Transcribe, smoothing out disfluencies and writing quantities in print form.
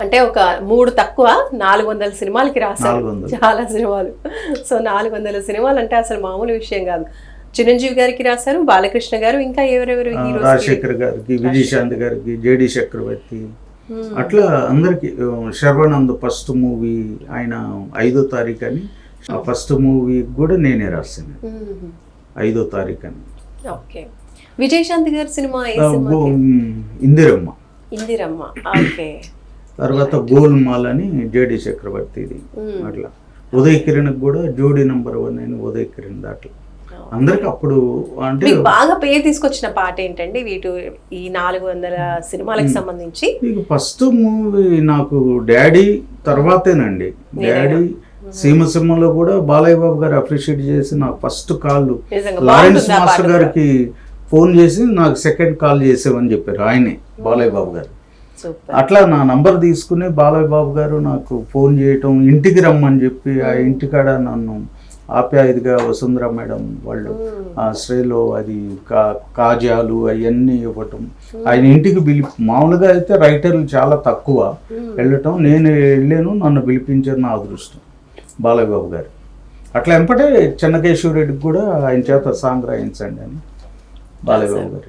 అంటే ఒక 3 తక్కువ 400 సినిమాలకి రాశారు. 400. చాలా సినిమాలు. సో 400 సినిమాలు అంటే అసలు మామూలు విషయం కాదు. చిరంజీవి గారికి రాశారు, బాలకృష్ణ గారు, ఇంకా ఎవరెవరు హీరోస్? రాజశేఖర్ గారికి, విజయశాంతి గారికి, జేడి చక్రవర్తి, అట్లా అందరికి. శర్వానంద్ ఫస్ట్ మూవీ ఆయన 5వ తారీఖు అని, ఆ ఫస్ట్ మూవీ కూడా నేనే రాశాను 5వ తారీఖు అని. ఓకే. విజయశాంతి గారి సినిమా ఏ సినిమా? ఇందిరమ్మ. ఇందిరమ్మ. ఓకే. తర్వాత గోల్మాల్ అని జేడి చక్రవర్తిది. అట్లా ఉదయ్ కిరణ్ కూడా జోడీ నంబర్ 1 అని ఉదయ్ కిరణ్ దాంట్లో అందరికి. అప్పుడు అంటే మీకు బాగా పేరు తీసుకొచ్చిన పాట ఏంటండి ఈ 400 సినిమాలకు సంబంధించి? మీకు ఫస్ట్ మూవీ నాకు డాడీ తర్వాతేనండి. డాడీ సీమసింహలో కూడా బాలయ్య బాబు గారు అప్రిషియేట్ చేసి నాకు ఫస్ట్ కాల్ లారెన్స్ మాస్టర్ గారికి ఫోన్ చేసి నాకు సెకండ్ కాల్ చేసేవని చెప్పారు ఆయనే, బాలయ్య బాబు గారు. అట్లా నా నంబర్ తీసుకుని బాలయ్య బాబు గారు నాకు ఫోన్ చేయటం, ఇంటికి రమ్మని చెప్పి ఆ ఇంటికాడ నన్ను ఆప్యాయతగా వసుంధర మేడం వాళ్ళు శ్రేలో అది కాజాలు అవన్నీ ఇవ్వటం, ఆయన ఇంటికి మామూలుగా అయితే రైటర్లు చాలా తక్కువ వెళ్ళటం, నేను వెళ్ళాను, నన్ను పిలిపించారు, నా అదృష్టం బాలయ్య బాబు గారు. అట్లా ఎంపటే చెన్నకేశ్వర రెడ్డికి కూడా ఆయన చేత సాంగ్ రాయించండి అని బాలయ్య బాబు గారు.